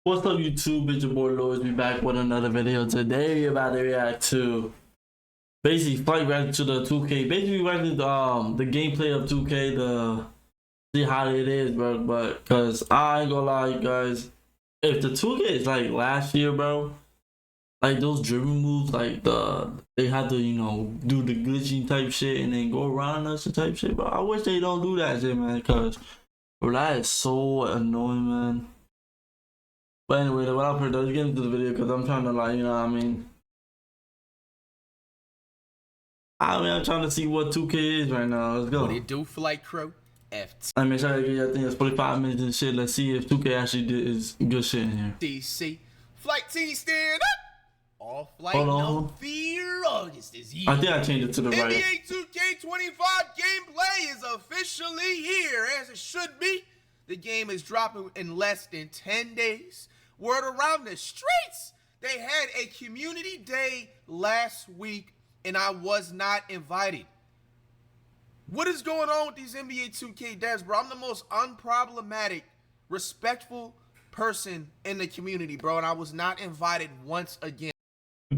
What's up, YouTube? It's your boy Lois. Be back with another video. Today we about to react to basically FlightReacts to the 2K. Basically reacting the gameplay of 2K to see how it is, bro. But cause I ain't gonna lie, guys. If the 2K is like last year, bro, like those dribbling moves, like they had to do the glitching type shit and then go around us type shit, bro. I wish they don't do that shit, man. Cause bro, that is so annoying, man. But anyway, without further ado, let's get into the video because I'm trying to like, you know what I mean? I'm trying to see what 2K is right now. Let's go. What it do, Flight Crew? FT. I make sure I get your thing. It's 45 minutes and shit. Let's see if 2K actually did is good shit in here. DC. Flight Team stand up! All flight, Hold no on. fear, August is here. I think I changed it to the right. NBA 2K25 gameplay is officially here, as it should be. The game is dropping in less than 10 days. Word around the streets, they had a community day last week, and I was not invited. What is going on with these NBA 2K devs, bro? I'm the most unproblematic, respectful person in the community, bro, and I was not invited once again.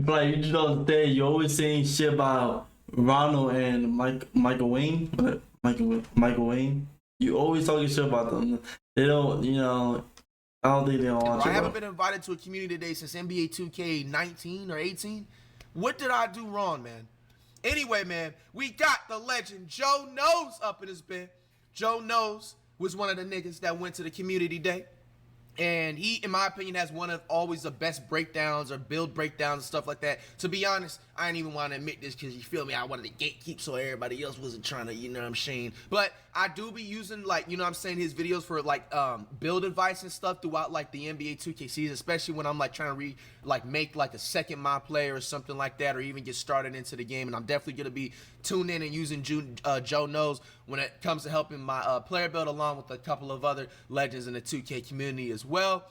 Like, you just don't say, you're always saying shit about Ronald and Michael Wayne, but Michael Wayne. You always talking shit about them. They don't, I don't think they don't want you. I haven't been invited to a community day since NBA 2K19 or 18. What did I do wrong, man? Anyway, man, we got the legend Joe Knows up in his bed. Joe Knows was one of the niggas that went to the community day. And he, in my opinion, has one of always the best breakdowns or build breakdowns and stuff like that. To be honest, I didn't even want to admit this because you feel me, I wanted to gatekeep so everybody else wasn't trying to, you know what I'm saying. But I do be using, like, you know what I'm saying, his videos for like build advice and stuff throughout like the NBA 2K season, especially when I'm like trying to make like a second my player or something like that, or even get started into the game. And I'm definitely gonna be tuned in and using Joe Knows when it comes to helping my player build, along with a couple of other legends in the 2K community as well.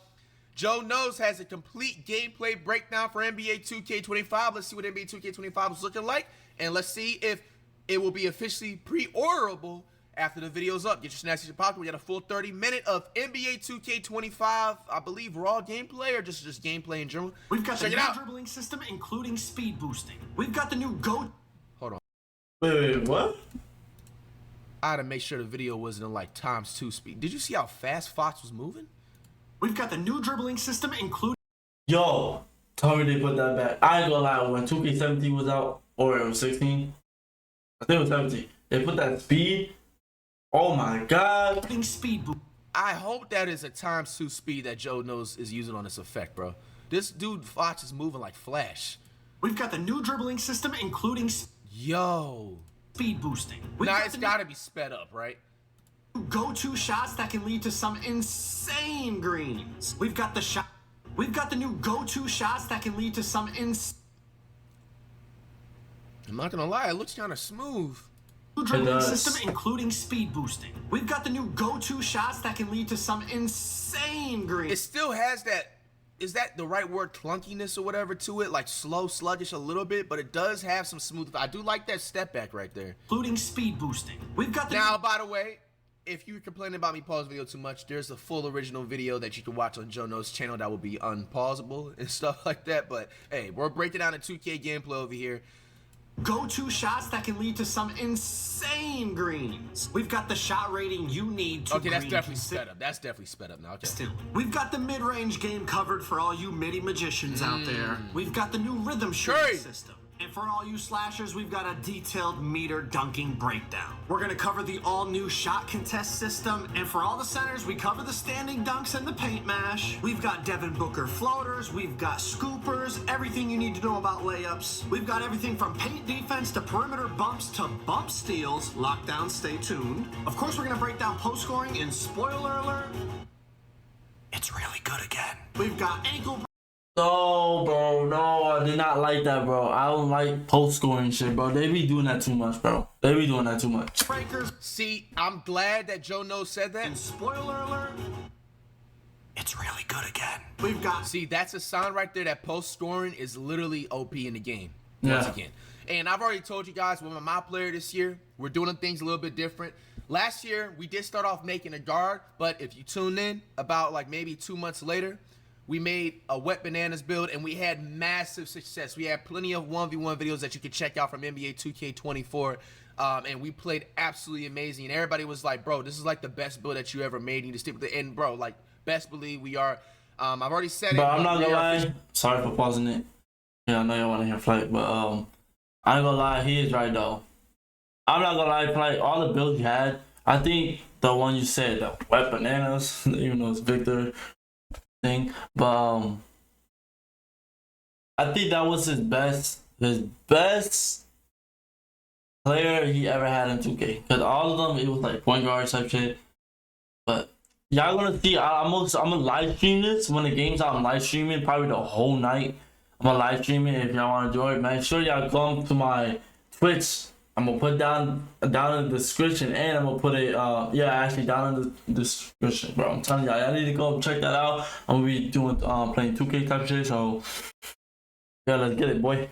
Joe Knows has a complete gameplay breakdown for NBA 2K25. Let's see what NBA 2K25 is looking like, and let's see if it will be officially pre-orderable after the video's up. Get your snacks in your pocket. We got a full 30-minute of NBA 2K25, I believe, raw gameplay or just gameplay in general. We've got the new dribbling system, including speed boosting. We've got the new Hold on. Wait, what? I had to make sure the video wasn't in like ×2 speed. Did you see how fast Fox was moving? We've got the new dribbling system, including... Yo, tell me they put that back. I ain't gonna lie, when 2K17 was out, or it was 16, I think it was 17, they put that speed. Oh my god. Speed boost. I hope that is a ×2 speed that Joe Knows is using on this effect, bro. This dude Fox is moving like Flash. We've got the new dribbling system, including... Yo. Speed boosting. Now it's gotta be sped up, right? Go-to shots that can lead to some insane greens. We've got the new go-to shots that can lead to some I'm not gonna lie, it looks kind of smooth. New dribbling system, including speed boosting. We've got the new go-to shots that can lead to some insane greens. It still has that, is that the right word, clunkiness or whatever to it, like slow, sluggish a little bit, but it does have some smooth. I do like that step back right there. Including speed boosting. We've got the now, by the way, if you're complaining about me pause video too much, there's a full original video that you can watch on Joe Knows' channel that will be unpausable and stuff like that. But hey, we're breaking down a 2K gameplay over here. Go-to shots that can lead to some insane greens. We've got the shot rating you need to. Okay, that's definitely sped up. That's definitely sped up now. Okay. We've got the mid-range game covered for all you MIDI magicians out there. We've got the new rhythm shooting system. And for all you slashers, we've got a detailed meter dunking breakdown. We're going to cover the all-new shot contest system. And for all the centers, we cover the standing dunks and the paint mash. We've got Devin Booker floaters. We've got scoopers. Everything you need to know about layups. We've got everything from paint defense to perimeter bumps to bump steals. Lockdown, stay tuned. Of course, we're going to break down post-scoring, and spoiler alert, it's really good again. We've got ankle... No, bro, no, I did not like that, bro. I don't like post scoring shit, bro. They be doing that too much, bro. They be doing that too much. Breakers. See, I'm glad that Joe Knows said that. And spoiler alert, it's really good again. We've got... See, that's a sign right there that post scoring is literally OP in the game. Once again. And I've already told you guys, with my player this year, we're doing things a little bit different. Last year, we did start off making a guard, but if you tune in about like maybe 2 months later, we made a Wet Bananas build, and we had massive success. We had plenty of 1v1 videos that you could check out from NBA 2K24, and we played absolutely amazing. And everybody was like, bro, this is like the best build that you ever made. You need to stick with it. And, bro, like, best believe we are. I've already said it. But I'm not gonna lie. Sorry for pausing it. Yeah, I know you want to hear Flight, but I ain't gonna lie. He is right, though. I'm not gonna lie, Flight. All the builds you had, I think the one you said, the Wet Bananas, even though it's Victor thing, but I think that was his best player he ever had in 2K. Cause all of them, it was like point guard type shit. But y'all gonna see. I'm gonna live stream this when the game's out. I'm live streaming probably the whole night. I'm gonna live stream it if y'all wanna join. Make sure y'all come to my Twitch. I'm gonna put down in the description, and I'm gonna put it actually down in the description, bro. I'm telling y'all need to go check that out. I'm gonna be doing playing 2K type shit, so yeah, let's get it, boy.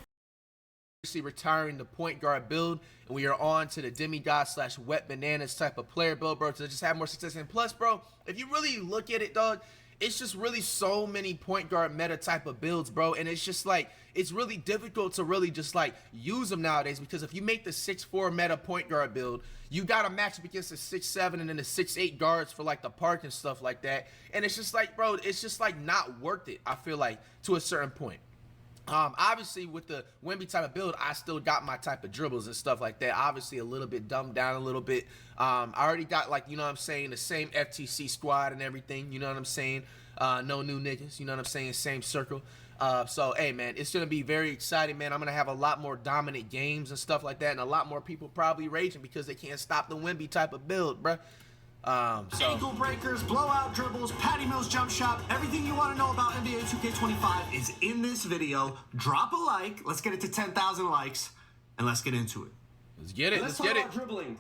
Retiring the point guard build, and we are on to the demigod / Wet Bananas type of player build, bro, to just have more success. And plus, bro, if you really look at it, dog, it's just really so many point guard meta type of builds, bro, and it's just like it's really difficult to really just like use them nowadays, because if you make the 6'4" meta point guard build, you gotta match up against the 6'7" and then the 6'8" guards for like the park and stuff like that, and it's just like, bro, it's just like not worth it, I feel like, to a certain point. Obviously with the Wemby type of build, I still got my type of dribbles and stuff like that, obviously a little bit dumbed down a little bit. I already got, like, you know what I'm saying, the same FTC squad and everything, you know what I'm saying, no new niggas, you know what I'm saying, same circle. So hey man, it's gonna be very exciting, man. I'm gonna have a lot more dominant games and stuff like that, and a lot more people probably raging because they can't stop the Wemby type of build, bruh. Ankle breakers, blowout dribbles, Patty Mills jump shot, everything you want to know about NBA 2K25 is in this video. Drop a like, let's get it to 10,000 likes, and let's get into it. Let's get it, let's get it. Dribbling.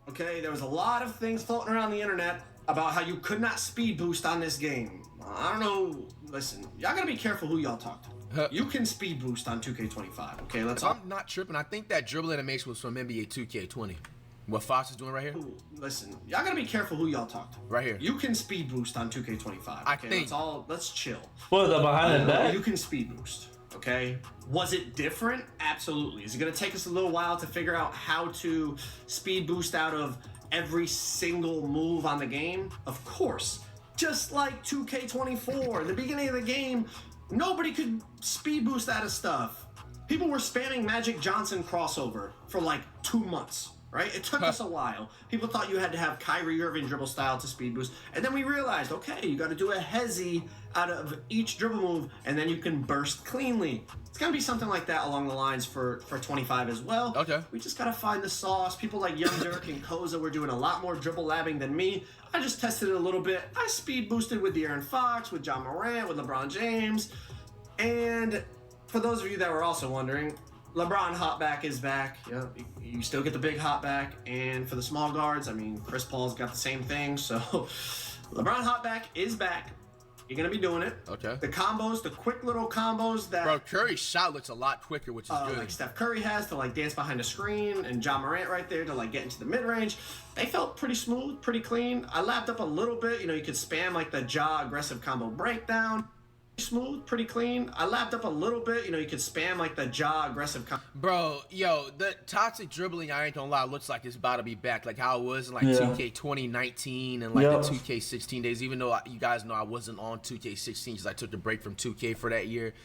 Okay, there was a lot of things floating around the internet about how you could not speed boost on this game. I don't know, listen, y'all gotta be careful who y'all talk to. You can speed boost on 2K25, okay? I'm not tripping, I think that dribble animation was from NBA 2K20. What Fox is doing right here? Ooh, listen, y'all gotta be careful who y'all talk to. Right here. You can speed boost on 2K25. I okay? think. Let's chill. What, the behind the back? You can speed boost, okay? Was it different? Absolutely. Is it gonna take us a little while to figure out how to speed boost out of every single move on the game? Of course. Just like 2K24, the beginning of the game, nobody could speed boost out of stuff. People were spamming Magic Johnson crossover for like 2 months. Right? It took us a while. People thought you had to have Kyrie Irving dribble style to speed boost. And then we realized, okay, you got to do a hezzy out of each dribble move, and then you can burst cleanly. It's going to be something like that along the lines for 25 as well. Okay. We just got to find the sauce. People like Young Dirk and Koza were doing a lot more dribble labbing than me. I just tested it a little bit. I speed boosted with De'Aaron Fox, with John Morant, with LeBron James. And for those of you that were also wondering, LeBron hotback is back. Yeah, you still get the big hotback, and for the small guards, I mean, Chris Paul's got the same thing. So, LeBron hotback is back. You're gonna be doing it. Okay. The combos, the quick little combos that. Bro, Curry's shot looks a lot quicker, which is good. Like Steph Curry has to like dance behind the screen, and John Morant right there to like get into the mid range. They felt pretty smooth, pretty clean. I lapped up a little bit. You know, you could spam like the jaw aggressive combo breakdown. Smooth, pretty clean. I lapped up a little bit. You know, you could spam like the jaw aggressive. Bro, yo, the toxic dribbling, I ain't gonna lie, looks like it's about to be back, like how it was in like 2K 2019 and like the 2K 16 days. Even though you guys know I wasn't on 2K 16 because I took the break from 2K for that year.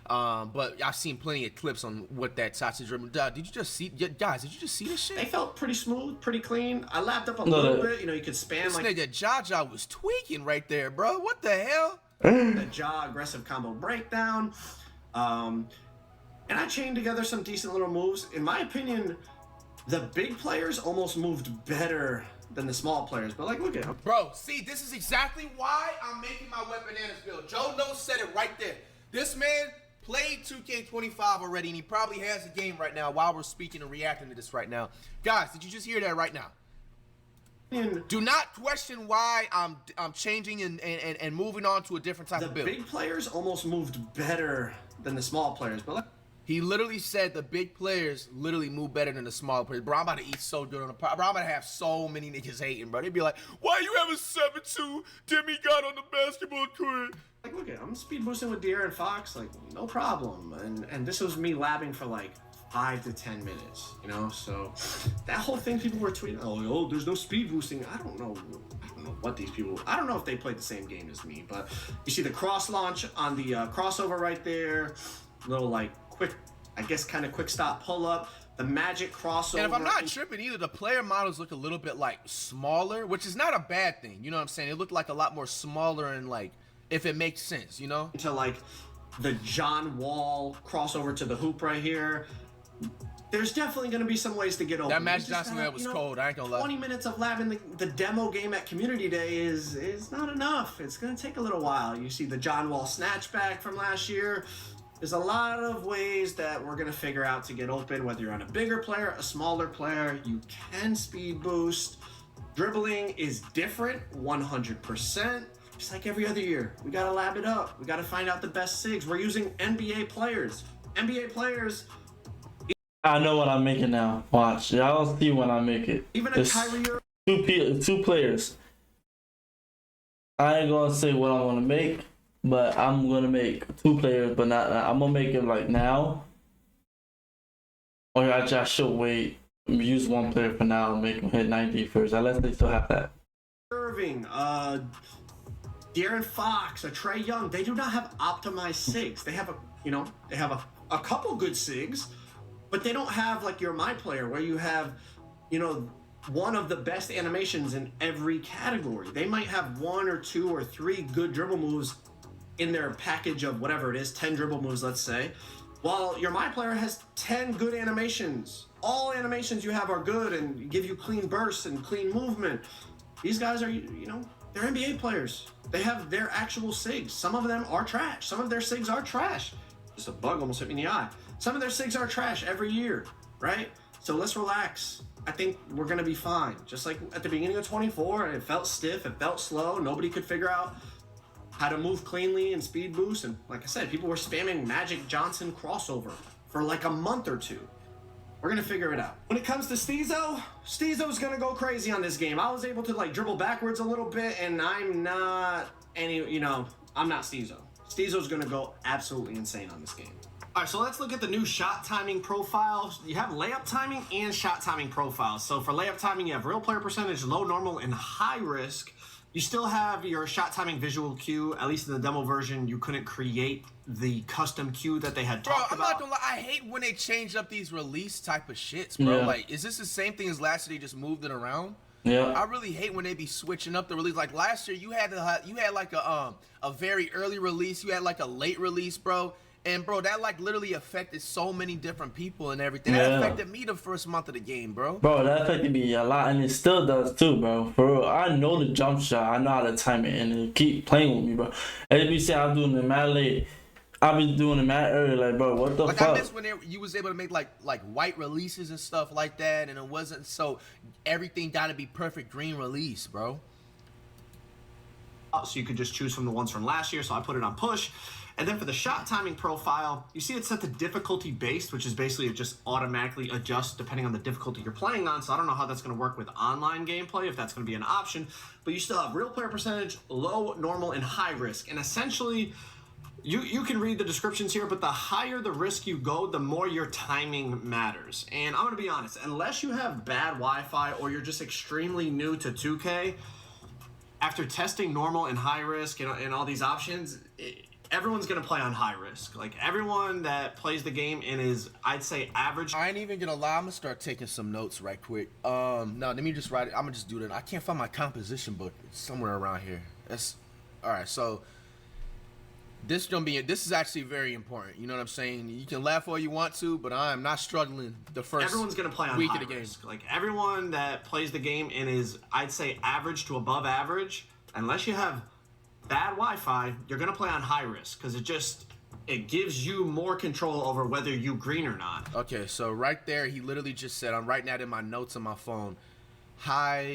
But I've seen plenty of clips on what that toxic dribbling. Did you just see, guys? Did you just see this shit? They felt pretty smooth, pretty clean. I lapped up a little bit. You know, you could spam this like. Nigga Jaja was tweaking right there, bro. What the hell? The jaw aggressive combo breakdown, and I chained together some decent little moves. In my opinion, the big players almost moved better than the small players. But like, look at him. Bro, see, this is exactly why I'm making my Wet Bananas build. Joe Knows said it right there. This man played 2K25 already, and he probably has a game right now while we're speaking and reacting to this right now. Guys, did you just hear that right now? Do not question why I'm changing and moving on to a different type of build. The big players almost moved better than the small players, but he literally said the big players literally move better than the small players. Bro, I'm about to eat so good on the pot. Bro, I'm about to have so many niggas hating, bro. They'd be like, why you have a 7'2" demigod on the basketball court? Like, look at, I'm speed boosting with De'Aaron Fox, like, no problem. And this was me labbing for like 5 to 10 minutes, you know? So that whole thing, people were tweeting, oh, there's no speed boosting. I don't know what these people, I don't know if they played the same game as me, but you see the cross launch on the crossover right there, little like quick, I guess kind of quick stop pull up, the magic crossover. And if I'm not tripping either, the player models look a little bit like smaller, which is not a bad thing. You know what I'm saying? It looked like a lot more smaller and like, if it makes sense, you know? To like the John Wall crossover to the hoop right here. There's definitely going to be some ways to get open. That Magic Johnson that was cold, I ain't gonna lie. 20 minutes of labbing the demo game at Community Day is not enough. It's going to take a little while. You see the John Wall snatchback from last year. There's a lot of ways that we're going to figure out to get open, whether you're on a bigger player, a smaller player. You can speed boost. Dribbling is different, 100%. Just like every other year, we got to lab it up. We got to find out the best SIGs. We're using NBA players. NBA players. I know what I'm making now. Watch. Y'all see when I make it. Even a Kyrie two players. I ain't gonna say what I'm gonna make, but I'm gonna make 2 players, but not. I'm gonna make it like now. Or I should wait. Use 1 player for now and make him hit 90 first, unless they still have that. Irving, De'Aaron Fox, Trae Young, they do not have optimized SIGs. They have a couple good SIGs, but they don't have like your My Player where you have, one of the best animations in every category. They might have 1 or 2 or 3 good dribble moves in their package of whatever it is, 10 dribble moves, let's say, while your My Player has 10 good animations. All animations you have are good and give you clean bursts and clean movement. These guys are, they're NBA players. They have their actual SIGs. Some of them are trash. Some of their SIGs are trash. Just a bug almost hit me in the eye. Some of their SIGs are trash every year, right? So let's relax. I think we're going to be fine. Just like at the beginning of 24, it felt stiff, it felt slow. Nobody could figure out how to move cleanly and speed boost. And like I said, people were spamming Magic Johnson crossover for like a month or 2. We're going to figure it out. When it comes to Steezo's going to go crazy on this game. I was able to like dribble backwards a little bit, and I'm not I'm not Steezo. Steezo's going to go absolutely insane on this game. All right, so let's look at the new shot timing profile. You have layup timing and shot timing profiles. So for layup timing, you have real player percentage, low, normal, and high risk. You still have your shot timing visual cue. At least in the demo version, you couldn't create the custom cue that they had talked about. Bro, I'm not gonna lie. I hate when they change up these release type of shits, bro. Yeah. Like, is this the same thing as last year? They just moved it around. Yeah. I really hate when they be switching up the release. Like last year, you had like a very early release. You had like a late release, bro. And bro, that like literally affected so many different people and everything. That affected me the first month of the game, bro. Bro, that affected me a lot, and it still does too, bro. For real, I know the jump shot, I know how to time it, and it keep playing with me, bro. And if you say I'm doing it mad late, I've been doing it mad early, like, bro, what the fuck? I miss when you was able to make like white releases and stuff like that, and it wasn't so everything got to be perfect green release, bro. So you could just choose from the ones from last year. So I put it on push. And then for the shot timing profile, you see it's set to difficulty based, which is basically it just automatically adjusts depending on the difficulty you're playing on. So I don't know how that's going to work with online gameplay, if that's going to be an option. But you still have real player percentage, low, normal, and high risk. And essentially, you can read the descriptions here, but the higher the risk you go, the more your timing matters. And I'm going to be honest, unless you have bad Wi-Fi or you're just extremely new to 2K, after testing normal and high risk and all these options, everyone's going to play on high risk. Like, everyone that plays the game and is, I'd say, average. I ain't even going to lie. I'm going to start taking some notes right quick. No, let me just write it. I'm going to just do that. I can't find my composition book. It's somewhere around here. All right, so this is actually very important. You know what I'm saying? You can laugh all you want to, but I'm not struggling the first Everyone's going to play on week high of the game. risk. Like, everyone that plays the game and is, I'd say, average to above average, unless you have bad Wi-Fi, you're going to play on high risk because it gives you more control over whether you green or not. Okay, so right there, he literally just said, I'm writing that in my notes on my phone. Play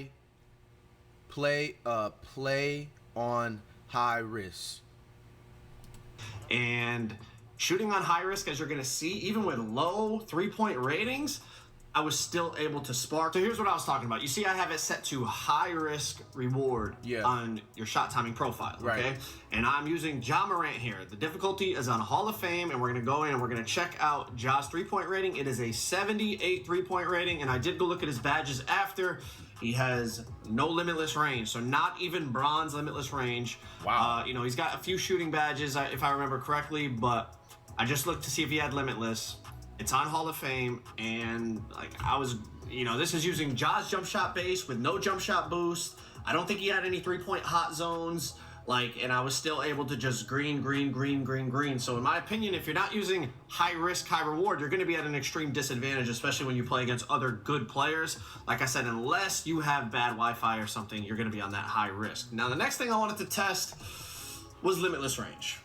on high risk. And shooting on high risk, as you're going to see, even with low 3-point ratings, I was still able to spark. So here's what I was talking about. You see, I have it set to high risk reward on your shot timing profile, okay? Right. And I'm using Ja Morant here. The difficulty is on Hall of Fame, and we're gonna go in and we're gonna check out Ja's 3-point rating. It is a 78 3-point rating, and I did go look at his badges after. He has no limitless range, so not even bronze limitless range. Wow. You know, he's got a few shooting badges, if I remember correctly, but I just looked to see if he had limitless. It's on Hall of Fame, and like I was, you know, this is using Ja's jump shot base with no jump shot boost. I don't think he had any 3-point hot zones, like, and I was still able to just green. So in my opinion, if you're not using high risk, high reward, you're going to be at an extreme disadvantage, especially when you play against other good players. Like I said, unless you have bad Wi-Fi or something, you're going to be on that high risk. Now, the next thing I wanted to test was limitless range.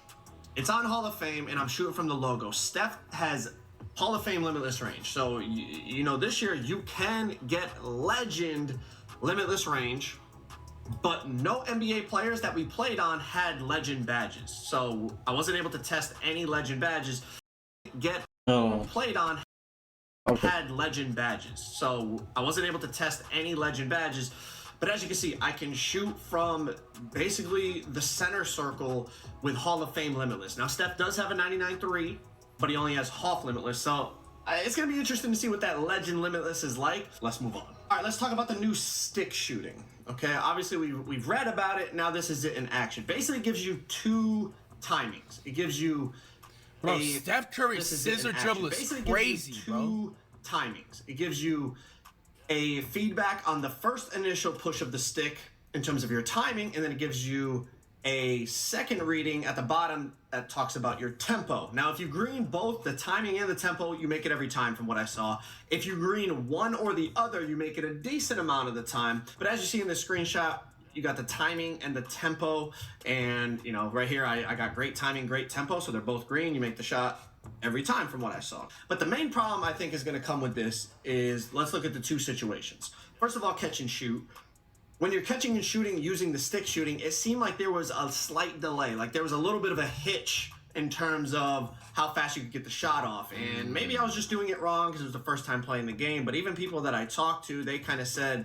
It's on Hall of Fame, and I'm shooting from the logo. Steph has Hall of Fame limitless range. So, you know, this year you can get legend limitless range, but no NBA players that we played on had legend badges. So I wasn't able to test any legend badges. Played on had legend badges. So I wasn't able to test any legend badges. But as you can see, I can shoot from basically the center circle with Hall of Fame limitless. Now, Steph does have a 99.3, but he only has half limitless. So it's going to be interesting to see what that legend limitless is like. Let's move on. All right, let's talk about the new stick shooting. Okay, obviously we've read about it. Now this is it in action. Basically, it gives you 2 timings. It gives you Steph Curry's scissor dribble is crazy, bro. 2 timings. It gives you a feedback on the first initial push of the stick in terms of your timing, and then it gives you a second reading at the bottom that talks about your tempo. Now, if you green both the timing and the tempo, you make it every time from what I saw. If you green one or the other, you make it a decent amount of the time. But as you see in the screenshot, you got the timing and the tempo, and you know, right here I got great timing, great tempo, so they're both green. You make the shot every time from what I saw. But the main problem I think is going to come with this is, let's look at the 2 situations. First of all, catch and shoot. When you're catching and shooting using the stick shooting, it seemed like there was a slight delay. Like there was a little bit of a hitch in terms of how fast you could get the shot off. And maybe I was just doing it wrong because it was the first time playing the game. But even people that I talked to, they kind of said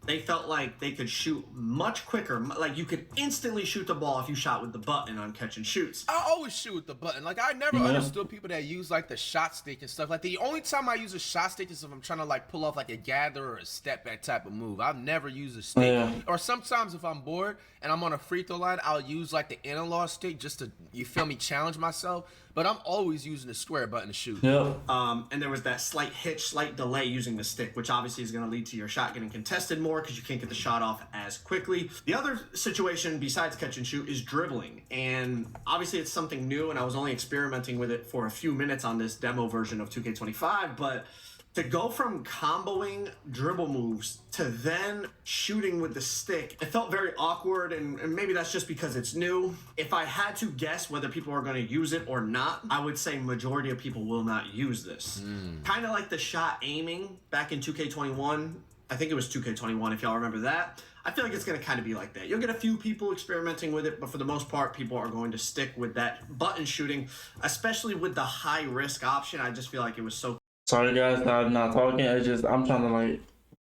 they felt like they could shoot much quicker. Like you could instantly shoot the ball if you shot with the button on catch and shoots. I always shoot with the button. Like I never understood people that use like the shot stick and stuff. Like the only time I use a shot stick is if I'm trying to like pull off like a gather or a step back type of move. I've never used a stick. Or sometimes if I'm bored and I'm on a free throw line, I'll use like the analog stick just to, you feel me, challenge myself. But I'm always using the square button to shoot. And there was that slight hitch, slight delay using the stick, which obviously is going to lead to your shot getting contested more because you can't get the shot off as quickly. The other situation besides catch and shoot is dribbling. And obviously it's something new, and I was only experimenting with it for a few minutes on this demo version of 2K25, but to go from comboing dribble moves to then shooting with the stick, it felt very awkward, and maybe that's just because it's new. If I had to guess whether people are going to use it or not, I would say majority of people will not use this. Kind of like the shot aiming back in 2K21. I think it was 2K21 if y'all remember that. I feel like it's going to kind of be like that. You'll get a few people experimenting with it, but for the most part, people are going to stick with that button shooting, especially with the high risk option. I just feel like it was so... Sorry guys, I'm not talking. I'm trying to like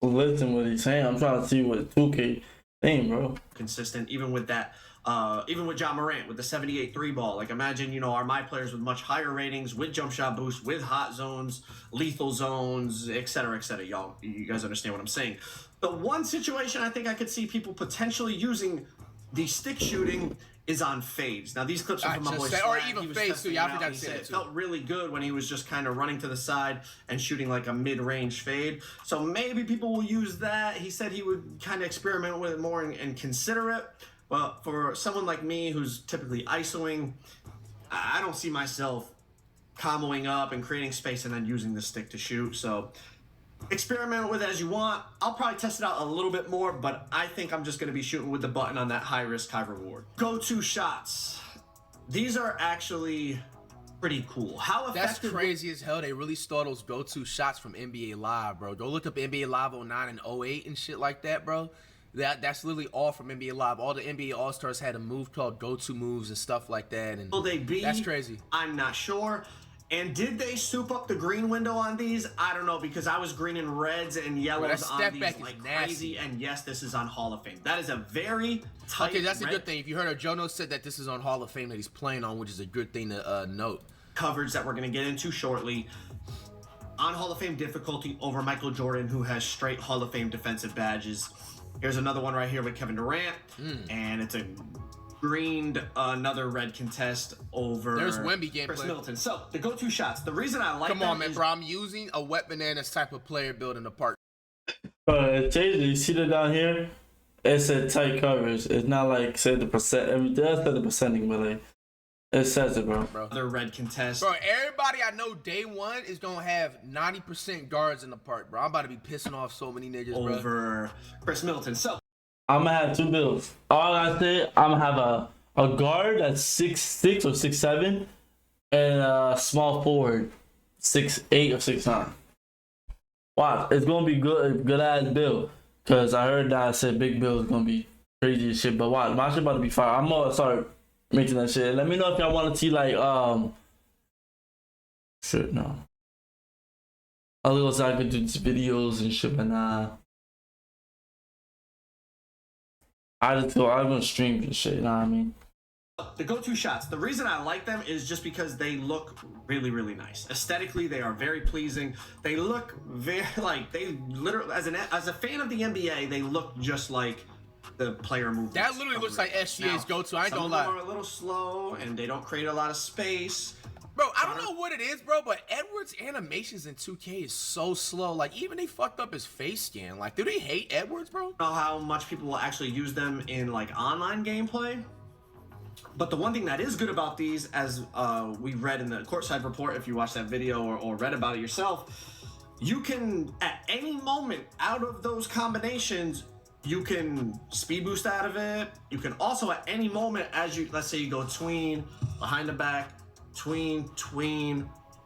listen what he's saying. I'm trying to see what 2K thing, bro. Consistent, even with that, even with Ja Morant with the 78 3-ball. Like imagine, you know, our my players with much higher ratings, with jump shot boost, with hot zones, lethal zones, etc., etc. Y'all, you guys understand what I'm saying. The one situation I think I could see people potentially using the stick shooting is on fades. Now these clips are from my boy Swag. Or even fades too. Yeah, I forgot to say it felt really good when he was just kind of running to the side and shooting like a mid-range fade. So maybe people will use that. He said he would kind of experiment with it more and consider it. But for someone like me who's typically ISOing, I don't see myself comboing up and creating space and then using the stick to shoot. So experiment with it as you want. I'll probably test it out a little bit more, but I think I'm just going to be shooting with the button on that high risk, high reward. Go-to shots. These are actually pretty cool. How effective? That's crazy as hell. They really stole those go-to shots from NBA Live, bro. Go look up NBA Live 09 and 08 and shit like that, bro. That's literally all from NBA Live. All the NBA All-Stars had a move called go-to moves and stuff like that. And will they be? That's crazy. I'm not sure. And did they soup up the green window on these? I don't know, because I was greening reds and yellows on these like crazy. And yes, this is on Hall of Fame. That is a very tight. Okay, that's a good thing. If you heard her, Jono said that this is on Hall of Fame that he's playing on, which is a good thing to note. Coverage that we're going to get into shortly. On Hall of Fame difficulty over Michael Jordan, who has straight Hall of Fame defensive badges. Here's another one right here with Kevin Durant. And it's a greened another red contest over There's Wemby gameplay. Chris Middleton. So the go-to shots. The reason I like Come on, man, bro. I'm using a wet bananas type of player building the park. It changed. You see that down here? It said tight coverage. It's not like say the percent. I mean, it does say the percenting, but like it says it, bro. Another red contest. Bro, everybody I know day one is gonna have 90% guards in the park, bro. I'm about to be pissing off so many niggas, bro. Over Chris Middleton. So I'm gonna have 2 builds. All I say, I'm gonna have a guard that's 6'6" or 6'7", and a small forward 6'8" or 6'9". Wow, it's gonna be good ass build. Cause I heard that I said big build is gonna be crazy as shit. But wow, my shit about to be fire. I'm gonna start making that shit. Let me know if y'all want to see like shit no. Otherwise I could do these videos and shit, but nah. I just feel I'm gonna stream and shit, you know what I mean? The go-to shots. The reason I like them is just because they look really, really nice. Aesthetically, they are very pleasing. They look very like they literally as a fan of the NBA, they look just like the player movements. That literally looks like SGA's go-to. I ain't gonna lie. Some of them are a little slow and they don't create a lot of space. Bro, I don't know what it is, bro, but Edwards' animations in 2K is so slow. Like, even they fucked up his face scan. Like, do they hate Edwards, bro? I don't know how much people will actually use them in, like, online gameplay. But the one thing that is good about these, as we read in the courtside report, if you watched that video or read about it yourself, you can, at any moment out of those combinations, you can speed boost out of it. You can also, at any moment, as you, let's say you go tween, behind the back, tween,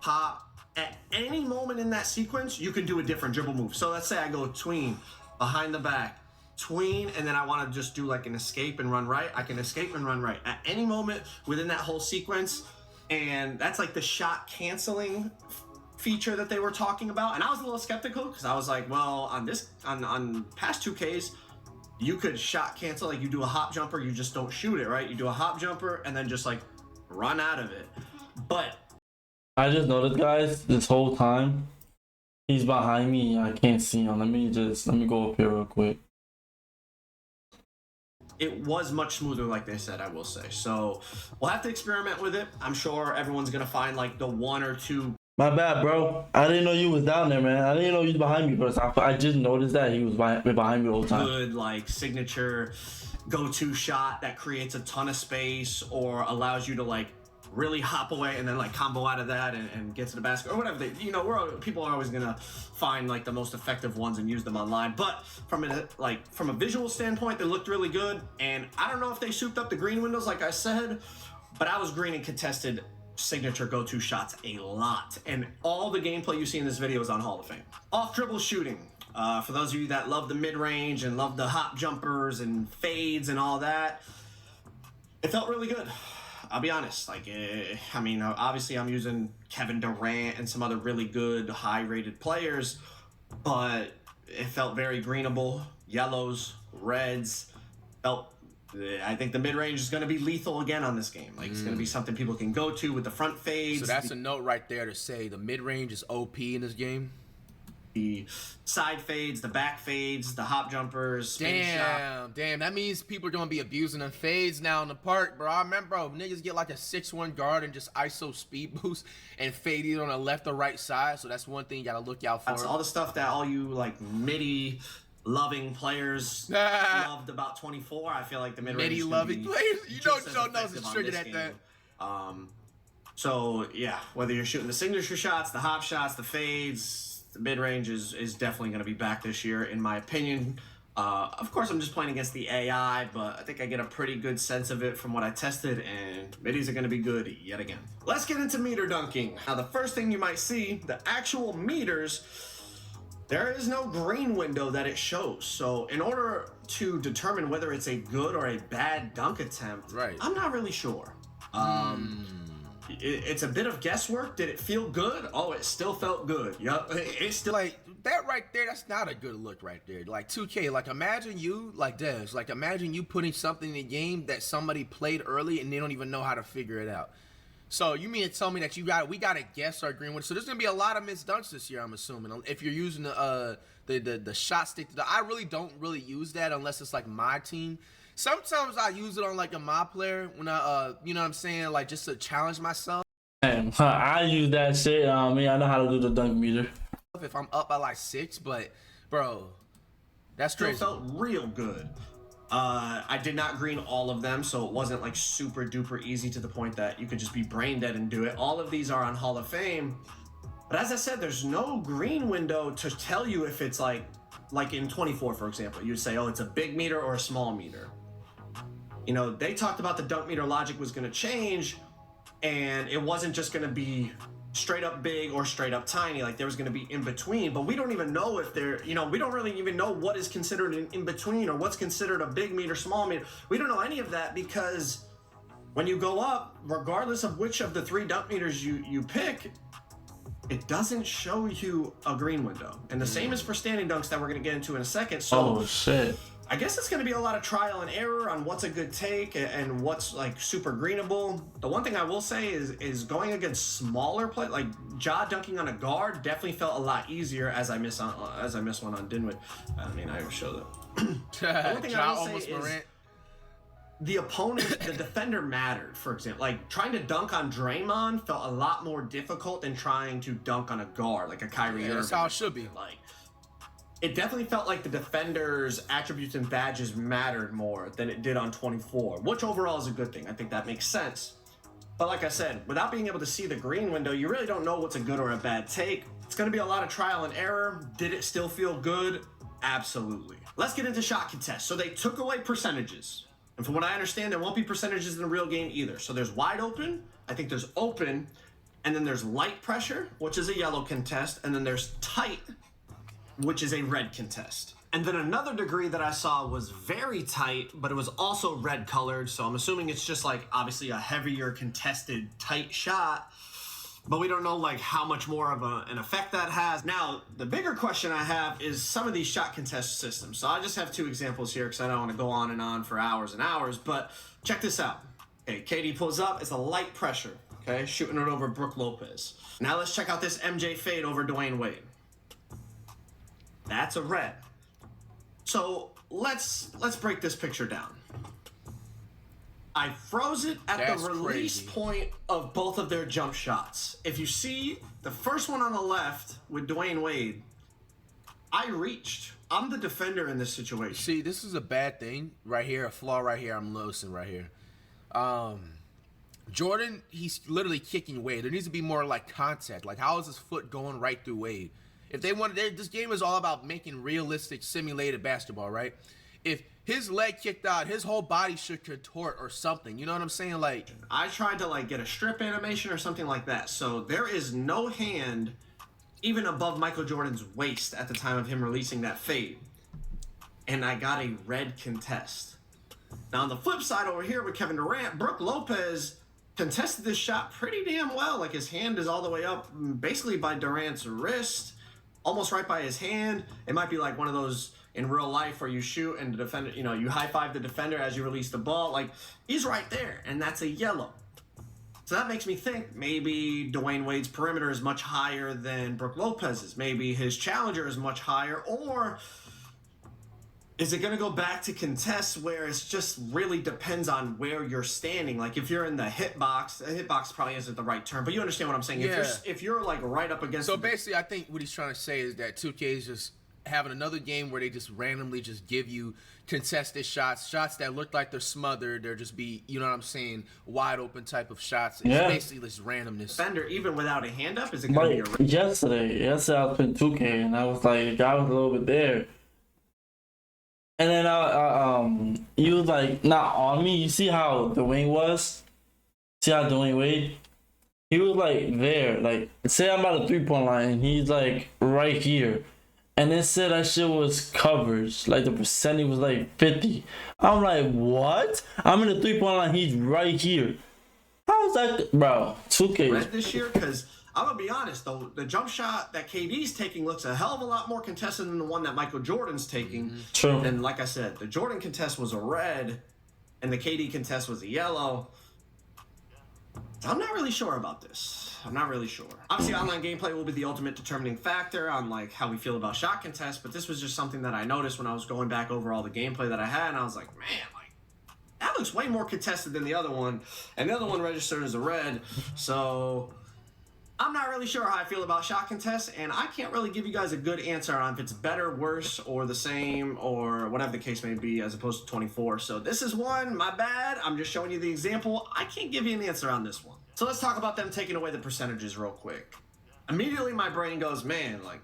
pop. At any moment in that sequence, you can do a different dribble move. So let's say I go tween, behind the back, tween, and then I want to just do like an escape and run right. I can escape and run right at any moment within that whole sequence. And that's like the shot canceling feature that they were talking about. And I was a little skeptical because I was like, well, on past 2Ks, you could shot cancel, like you do a hop jumper, you just don't shoot it, right? You do a hop jumper and then just like run out of it. But I just noticed, guys, this whole time he's behind me. I can't see him. Let me go up here real quick. It was much smoother, like they said, I will say. So we'll have to experiment with it. I'm sure everyone's gonna find like the 1 or 2. My bad, bro. I didn't know you was down there, man. I didn't know you was behind me first. I just noticed that he was behind me the whole time. Good, like signature go-to shot that creates a ton of space or allows you to like really hop away and then like combo out of that and get to the basket or whatever. People are always gonna find like the most effective ones and use them online. But from a visual standpoint, they looked really good. And I don't know if they souped up the green windows, like I said, but I was green and contested signature go-to shots a lot. And all the gameplay you see in this video is on Hall of Fame. Off dribble shooting. For those of you that love the mid-range and love the hop jumpers and fades and all that, it felt really good. I'll be honest, I mean, obviously I'm using Kevin Durant and some other really good high-rated players, but it felt very greenable. Yellows, reds, I think the mid-range is going to be lethal again on this game. Like, it's going to be something people can go to with the front fades. So that's a note right there to say the mid-range is OP in this game. The side fades, the back fades, the hop jumpers. Damn. That means people are gonna be abusing them fades now in the park, bro. I remember, niggas get like a 6'1" guard and just ISO speed boost and fade either on the left or right side. So that's one thing you gotta look out for. That's all the stuff that all you like midi loving players loved about 24. I feel like the mid range. Midi loving players, you know, Joe knows it's triggered at that. So yeah, whether you're shooting the signature shots, the hop shots, the fades. The mid-range is definitely going to be back this year, in my opinion. Of course, I'm just playing against the AI, but I think I get a pretty good sense of it from what I tested, and middies are going to be good yet again. Let's get into meter dunking. Now, the first thing you might see, the actual meters, there is no green window that it shows. So in order to determine whether it's a good or a bad dunk attempt, right, I'm not really sure. it's a bit of guesswork. Did it feel good? Oh, it still felt good. Yep, it's still Like that right there, that's not a good look right there. Like 2K, like imagine you, like Des, like imagine you putting something in the game that somebody played early and they don't even know how to figure it out. So you mean to tell me that we gotta guess our green window? So there's gonna be a lot of missed dunks this year, I'm assuming. If you're using the shot stick, I really don't really use that unless it's like my team. Sometimes I use it on like a my player when I you know what I'm saying, like just to challenge myself. Man, I use that shit. I know how to do the dunk meter. If I'm up by like 6, but bro, that's still crazy. felt real good. I did not green all of them, so it wasn't like super duper easy to the point that you could just be brain dead and do it. All of these are on Hall of Fame, but as I said, there's no green window to tell you if it's like in 24, for example, you'd say, oh, it's a big meter or a small meter. You know, they talked about the dunk meter logic was going to change, and it wasn't just going to be straight up big or straight up tiny. Like there was going to be in between, but we don't even know if they're, you know, we don't really even know what is considered an in between or what's considered a big meter, small meter. We don't know any of that because when you go up, regardless of which of the 3 dunk meters you pick, it doesn't show you a green window. And the same is for standing dunks that we're going to get into in a second. So Oh shit. I guess it's going to be a lot of trial and error on what's a good take and what's like super greenable. The one thing I will say is going against smaller play, like Ja dunking on a guard definitely felt a lot easier as I miss one on Dinwiddie. I mean, I show that. The one thing Ja I will almost say is Morant. the opponent, the defender mattered. For example, like trying to dunk on Draymond felt a lot more difficult than trying to dunk on a guard like a Kyrie Irving. That's how it should be. Like, it definitely felt like the defender's attributes and badges mattered more than it did on 24, which overall is a good thing. I think that makes sense. But like I said, without being able to see the green window, you really don't know what's a good or a bad take. It's going to be a lot of trial and error. Did it still feel good? Absolutely. Let's get into shot contests. So they took away percentages. And from what I understand, there won't be percentages in the real game either. So there's wide open, I think there's open, and then there's light pressure, which is a yellow contest, and then there's tight, which is a red contest. And then another degree that I saw was very tight, but it was also red colored. So I'm assuming it's just like obviously a heavier contested tight shot, but we don't know like how much more of an effect that has. Now, the bigger question I have is some of these shot contest systems. So I just have 2 examples here because I don't want to go on and on for hours and hours, but check this out. Okay, KD pulls up, it's a light pressure, okay, shooting it over Brook Lopez. Now let's check out this MJ fade over Dwayne Wade. That's a red. So let's break this picture down. I froze it at That's the release crazy. point of both of their jump shots. If you see the first one on the left with Dwayne Wade, I reached. I'm the defender in this situation. See, this is a bad thing right here, a flaw right here. I'm noticing right here. Jordan, he's literally kicking Wade. There needs to be more like contact. Like, how is his foot going right through Wade? If they wanted, this game is all about making realistic, simulated basketball, right? If his leg kicked out, his whole body should contort or something. You know what I'm saying? Like, I tried to like get a strip animation or something like that. So there is no hand even above Michael Jordan's waist at the time of him releasing that fade. And I got a red contest. Now on the flip side over here with Kevin Durant, Brook Lopez contested this shot pretty damn well. Like his hand is all the way up basically by Durant's wrist, almost right by his hand. It might be like one of those in real life where you shoot and the defender, you know, you high five the defender as you release the ball. Like he's right there, and that's a yellow. So that makes me think maybe Dwayne Wade's perimeter is much higher than Brook Lopez's. Maybe his challenger is much higher, or is it going to go back to contests where it's just really depends on where you're standing? Like if you're in the hitbox probably isn't the right term, but you understand what I'm saying. Yeah. If you're like right up against. so basically, I think what he's trying to say is that 2K is just having another game where they just randomly just give you contested shots that look like they're smothered. They're just be, you know what I'm saying, wide open type of shots. It's basically this randomness. Defender, even without a hand up, is it going to be a Like yesterday I was playing 2K and I was like, the guy was a little bit there. And then he was like not on me. You see how Dwayne was? See how Dwayne Wade? He was like there. Like say I'm at a 3-point line and he's like right here. And it said that shit was coverage. Like the percentage was like 50. I'm like, what? I'm in the 3-point line, he's right here. How How is that, bro? 2K. Red this year, because I'm gonna be honest though, the jump shot that KD's taking looks a hell of a lot more contested than the one that Michael Jordan's taking. True. And like I said, the Jordan contest was a red, and the KD contest was a yellow. I'm not really sure about this. I'm not really sure. Obviously, online gameplay will be the ultimate determining factor on like how we feel about shot contests, but this was just something that I noticed when I was going back over all the gameplay that I had, and I was like, man, like that looks way more contested than the other one, and the other one registered as a red. So I'm not really sure how I feel about shot contests, and I can't really give you guys a good answer on if it's better, worse, or the same, or whatever the case may be, as opposed to 24. So this is one, my bad. I'm just showing you the example. I can't give you an answer on this one. So let's talk about them taking away the percentages real quick. Immediately my brain goes, man, like,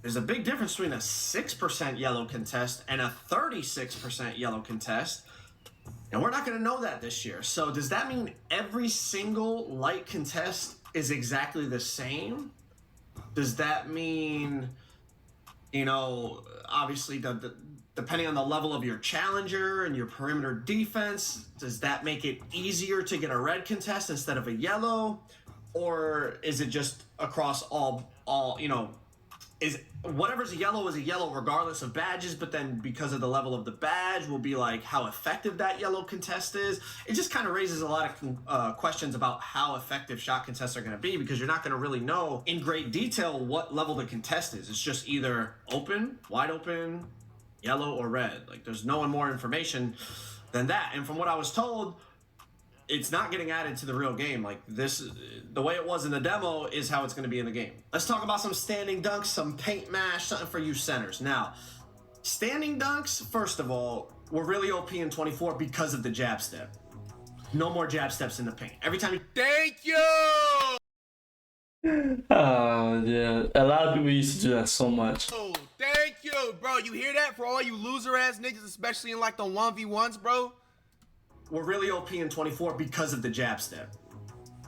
there's a big difference between a 6% yellow contest and a 36% yellow contest. And we're not going to know that this year. So does that mean every single light contest is exactly the same? Does that mean, you know, obviously depending on the level of your challenger and your perimeter defense, does that make it easier to get a red contest instead of a yellow? Or is it just across all you know, is whatever's a yellow is a yellow regardless of badges, but then because of the level of the badge will be like how effective that yellow contest is? It just kind of raises a lot of questions about how effective shot contests are going to be, because you're not going to really know in great detail what level the contest is. It's just either open, wide open, yellow, or red. Like there's no more information than that. And from what I was told, it's not getting added to the real game. Like this, the way it was in the demo is how it's going to be in the game. Let's talk about some standing dunks, some paint mash, something for you centers. Now, standing dunks, first of all, were really OP in 24 because of the jab step. No more jab steps in the paint. Every time you... Thank you! Oh, yeah. A lot of people used to do that so much. Oh, thank you, bro. You hear that? For all you loser-ass niggas, especially in like the 1v1s, bro. We're really OP in 24 because of the jab step.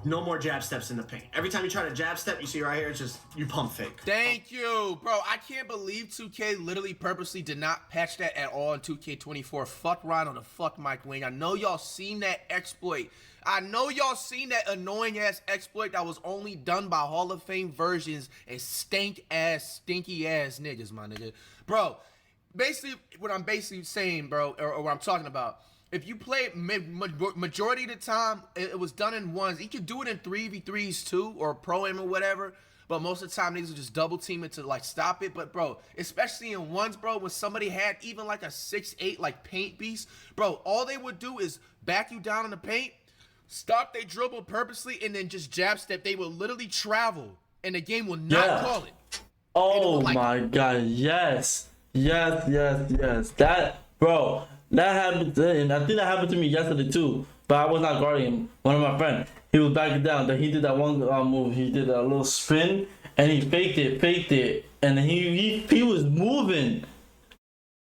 No more jab steps in the paint. Every time you try to jab step, you see right here, it's just, you pump fake. Thank you, bro. I can't believe 2K literally purposely did not patch that at all in 2K24. Fuck Ryan on the fuck Mike Wing. I know y'all seen that exploit. I know y'all seen that annoying ass exploit that was only done by Hall of Fame versions and stinky ass niggas, my nigga. Bro, basically what I'm basically saying, bro, or what I'm talking about, if you play majority of the time, it was done in ones. You could do it in 3v3s too, or pro aim or whatever. But most of the time, niggas will just double team it to like stop it. But bro, especially in ones, bro, when somebody had even like a 6'8" like paint beast, bro, all they would do is back you down in the paint, stop they dribble purposely, and then just jab step. They will literally travel, and the game will not call it. Oh my god, yes. That, bro. That happened, and I think that happened to me yesterday too. But I was not guarding him. One of my friends, he was backing down. Then he did that one move. He did a little spin, and he faked it, and then he was moving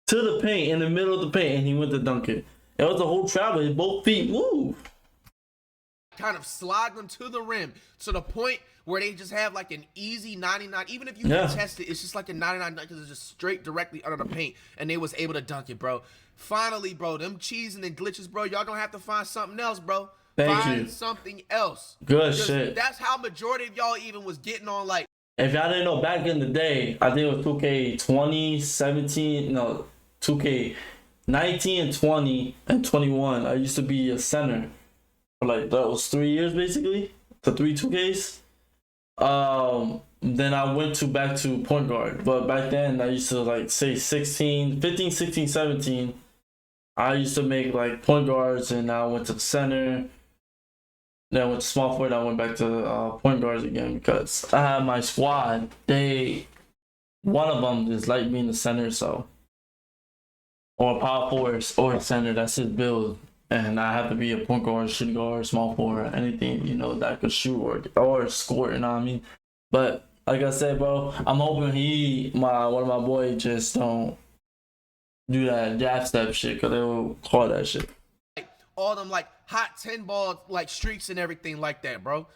to the paint in the middle of the paint, and he went to dunk it. It was a whole travel. His both feet moved. Kind of slide them to the rim to the point where they just have like an easy 99. Even if you contest it, it's just like a 99 because it's just straight directly under the paint, and they was able to dunk it, bro. Finally, bro, them cheesing and glitches, bro, y'all gonna have to find something else, bro. Find something else. Good shit. That's how majority of y'all even was getting on, like. If y'all didn't know, back in the day, I think it was 2K 20, 17, no, 2K 19 and 20 and 21. I used to be a center for like those 3 years, basically, the 3 2Ks. Then I went back to point guard, but back then I used to like say 15, 16, 17. I used to make like point guards, and I went to center. Then I went to small forward. I went back to point guards again because I had my squad. One of them is like being the center, so, or power forward or center. That's his build, and I have to be a point guard, shooting guard, small forward, anything that could shoot or score. You know what I mean? But like I said, bro, I'm hoping one of my boys just don't do that jab step shit, because they will call that shit. Like, all them like hot 10 ball like streaks and everything like that, bro.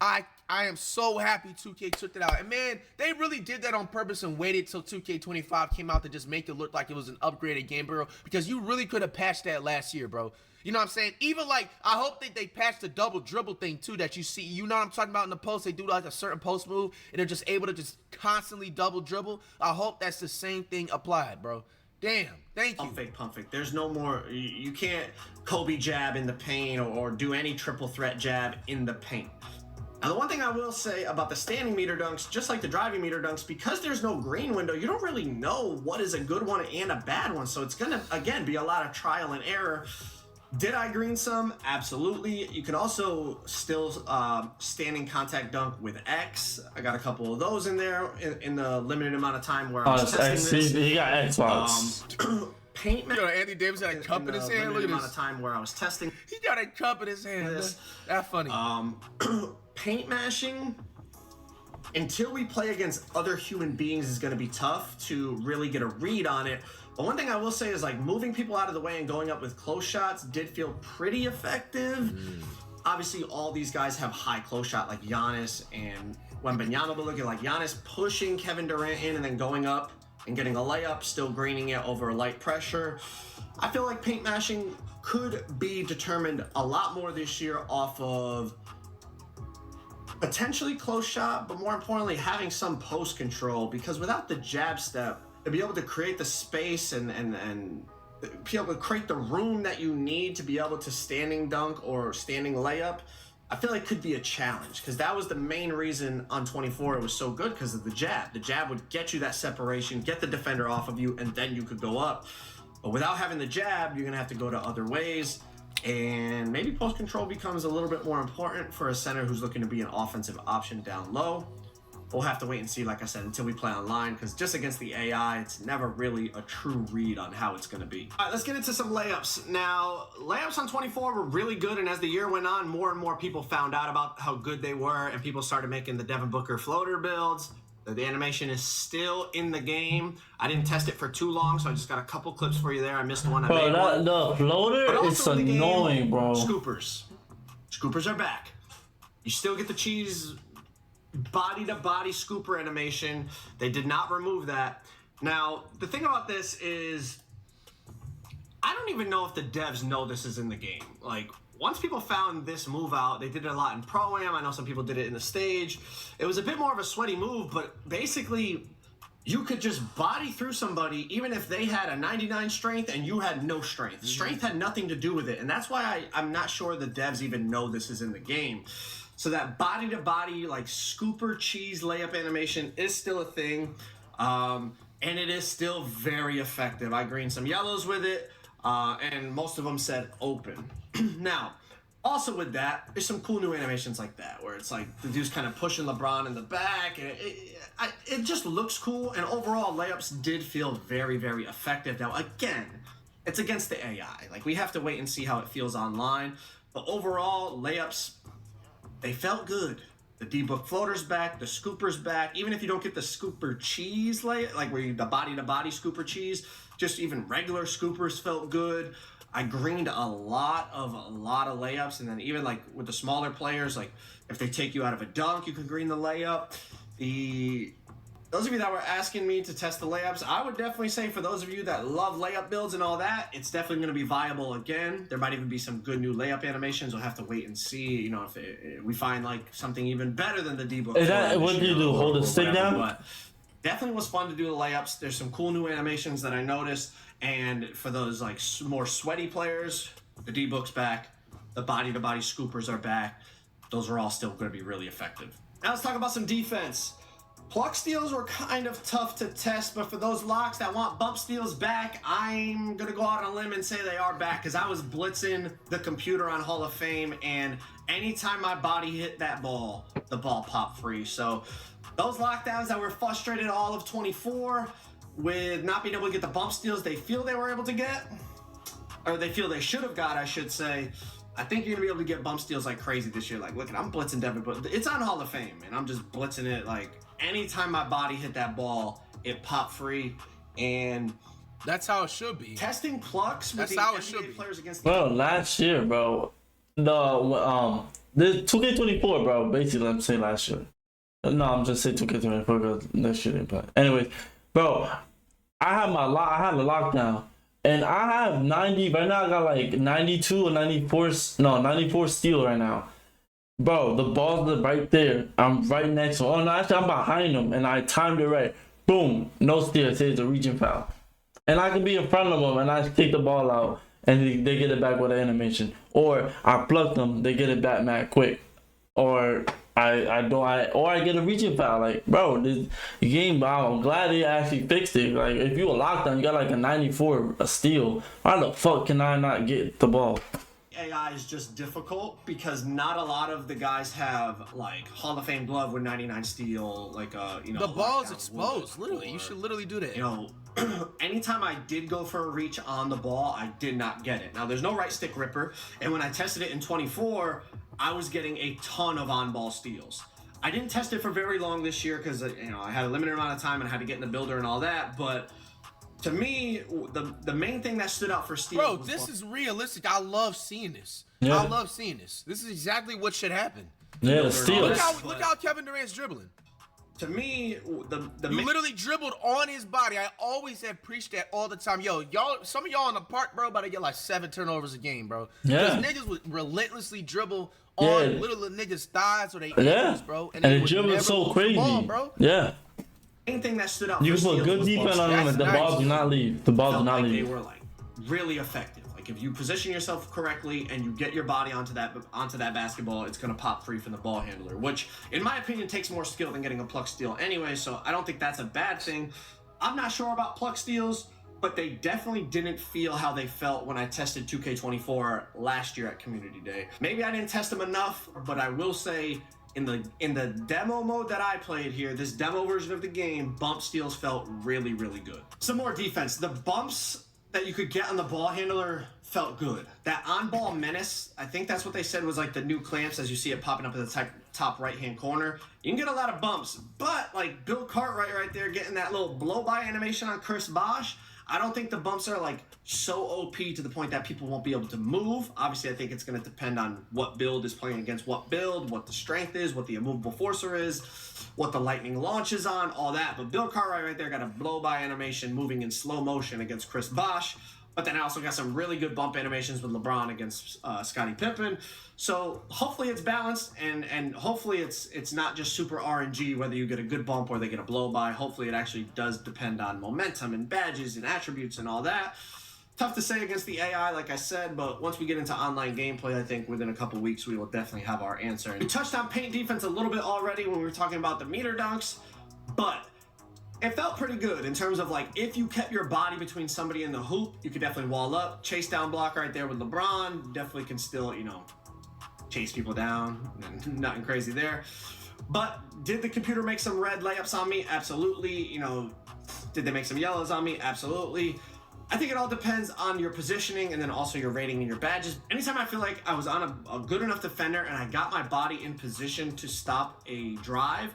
I am so happy 2K took it out. And man, they really did that on purpose and waited till 2K25 came out to just make it look like it was an upgraded game, bro. Because you really could have patched that last year, bro. You know what I'm saying? Even like, I hope that they patch the double dribble thing too that you see. You know what I'm talking about in the post? They do like a certain post move and they're just able to just constantly double dribble. I hope that's the same thing applied, bro. Damn, thank you. Pump fake. There's no more. You can't Kobe jab in the paint or do any triple threat jab in the paint. Now, the one thing I will say about the standing meter dunks, just like the driving meter dunks, because there's no green window, you don't really know what is a good one and a bad one. So it's going to, again, be a lot of trial and error. Did I green some? Absolutely. You can also still standing contact dunk with X. I got a couple of those in there in the limited amount of time where I was testing this. He got Xbox. Paint. Yo, Anthony Davis had a cup in his hand. Look at this. Amount of time where I was testing. He got a cup in his hand. That's funny. Paint mashing, until we play against other human beings, is going to be tough to really get a read on it. But one thing I will say is, like, moving people out of the way and going up with close shots did feel pretty effective. Obviously, all these guys have high close shot, like Giannis and Wembanyama, but looking like Giannis pushing Kevin Durant in and then going up and getting a layup, still greening it over light pressure. I feel like paint mashing could be determined a lot more this year off of potentially close shot, but more importantly, having some post control, because without the jab step, to be able to create the space and be able to create the room that you need to be able to standing dunk or standing layup, I feel like could be a challenge, because that was the main reason on 24 it was so good, because of the jab. The jab would get you that separation, get the defender off of you, and then you could go up. But without having the jab, you're gonna have to go to other ways. And maybe post control becomes a little bit more important for a center who's looking to be an offensive option down low. We'll have to wait and see, like I said, until we play online, because just against the AI, it's never really a true read on how it's going to be. All right, let's get into some layups. Now, layups on 24 were really good, and as the year went on, more and more people found out about how good they were, and people started making the Devin Booker floater builds. The animation is still in the game. I didn't test it for too long, so I just got a couple clips for you there. I missed one. Bro, the floater is annoying, bro. Scoopers. Scoopers are back. You still get the cheese body-to-body scooper animation. They did not remove that. Now, the thing about this is, I don't even know if the devs know this is in the game. Like, once people found this move out, they did it a lot in Pro-Am. I know some people did it in the stage. It was a bit more of a sweaty move, but basically, you could just body through somebody even if they had a 99 strength and you had no strength. Strength had nothing to do with it, and that's why I'm not sure the devs even know this is in the game. So that body-to-body, like, scooper cheese layup animation is still a thing, and it is still very effective. I greened some yellows with it, and most of them said open. Now, also with that, there's some cool new animations like that, where it's like the dude's kind of pushing LeBron in the back, and it just looks cool, and overall, layups did feel very, very effective. Now, again, it's against the AI. Like, we have to wait and see how it feels online, but overall, layups, they felt good. The D-Book floater's back, the scooper's back. Even if you don't get the scooper cheese layup, like where you the body-to-body scooper cheese, just even regular scoopers felt good. I greened a lot of layups, and then even like with the smaller players, like if they take you out of a dunk, you can green the layup. Those of you that were asking me to test the layups, I would definitely say for those of you that love layup builds and all that, it's definitely going to be viable again. There might even be some good new layup animations. We'll have to wait and see, you know, if we find like something even better than the D-Book. Is that what do you do? Hold the stick down? But definitely was fun to do the layups. There's some cool new animations that I noticed. And for those like more sweaty players, the D-Book's back. The body-to-body scoopers are back. Those are all still going to be really effective. Now let's talk about some defense. Pluck steals were kind of tough to test, but for those locks that want bump steals back, I'm going to go out on a limb and say they are back, because I was blitzing the computer on Hall of Fame, and anytime my body hit that ball, the ball popped free. So those lockdowns that were frustrated all of 24 with not being able to get the bump steals they feel they were able to get, or they feel they should have got, I should say, I think you're going to be able to get bump steals like crazy this year. Like, look, I'm blitzing Devin, but it's on Hall of Fame, and I'm just blitzing it. Like, anytime my body hit that ball, it popped free, and that's how it should be. Testing plucks with that's the how it NBA should be. Players against Bro, last year, bro, the 2K24, bro, basically, I'm saying last year. No, I'm just saying 2K24 because next year didn't play. Anyways, bro, I had a lockdown And I have 90 right now. I got like 92 or 94. No, 94 steal right now. Bro, the ball's right there. I'm right next to him. Oh, no, actually, I'm behind him, and I timed it right. Boom, no steal. It says a reaching foul. And I can be in front of them, and I kick the ball out, and they get it back with an animation. Or I pluck them, they get it back mad quick. Or I get a reaching foul. Like, bro, this game, I'm glad they actually fixed it. Like, if you a lockdown, you got like a 94 a steal. Why the fuck can I not get the ball? AI is just difficult because not a lot of the guys have like Hall of Fame glove with 99 steal, like the ball's exposed. Literally, you should literally do that. You know, anytime I did go for a reach on the ball, I did not get it. Now there's no right stick ripper, and when I tested it in 24, I was getting a ton of on-ball steals. I didn't test it for very long this year because I had a limited amount of time and I had to get in the builder and all that, but. To me, the main thing that stood out for steals. Bro, this is realistic. I love seeing this. Yeah. I love seeing this. This is exactly what should happen. Yeah, the steals. Look how Kevin Durant's dribbling. To me, you literally dribbled on his body. I always have preached that all the time. Yo, y'all, some of y'all in the park, bro, about to get like 7 turnovers a game, bro. Yeah. Because niggas would relentlessly dribble on little niggas' thighs or they ankles, bro. And the dribble is so crazy, ball, bro. Yeah. Main thing that stood out. You can put good defense on them, and the ball do not leave. The ball do not leave. They were like really effective. Like if you position yourself correctly and you get your body onto that basketball, it's gonna pop free from the ball handler, which in my opinion takes more skill than getting a pluck steal anyway. So I don't think that's a bad thing. I'm not sure about pluck steals, but they definitely didn't feel how they felt when I tested 2K24 last year at Community Day. Maybe I didn't test them enough, but I will say. In the demo mode that I played here, this demo version of the game, bump steals felt really, really good. Some more defense. The bumps that you could get on the ball handler felt good. That on-ball menace, I think that's what they said was like the new clamps as you see it popping up in the top right-hand corner. You can get a lot of bumps, but like Bill Cartwright right there getting that little blow-by animation on Chris Bosh, I don't think the bumps are like so OP to the point that people won't be able to move. Obviously, I think it's going to depend on what build is playing against what build, what the strength is, what the immovable forcer is, what the lightning launch is on, all that. But Bill Cartwright right there got a blow-by animation moving in slow motion against Chris Bosh. But then I also got some really good bump animations with LeBron against Scottie Pippen. So hopefully it's balanced, and hopefully it's not just super RNG whether you get a good bump or they get a blow-by. Hopefully it actually does depend on momentum and badges and attributes and all that. Tough to say against the AI, like I said, but once we get into online gameplay, I think within a couple weeks we will definitely have our answer. And we touched on paint defense a little bit already when we were talking about the meter dunks, but it felt pretty good in terms of like if you kept your body between somebody in the hoop, you could definitely wall up. Chase down block right there with LeBron, definitely can still, chase people down. Nothing crazy there. But did the computer make some red layups on me? Absolutely. Did they make some yellows on me? Absolutely. I think it all depends on your positioning and then also your rating and your badges. Anytime I feel like I was on a good enough defender and I got my body in position to stop a drive,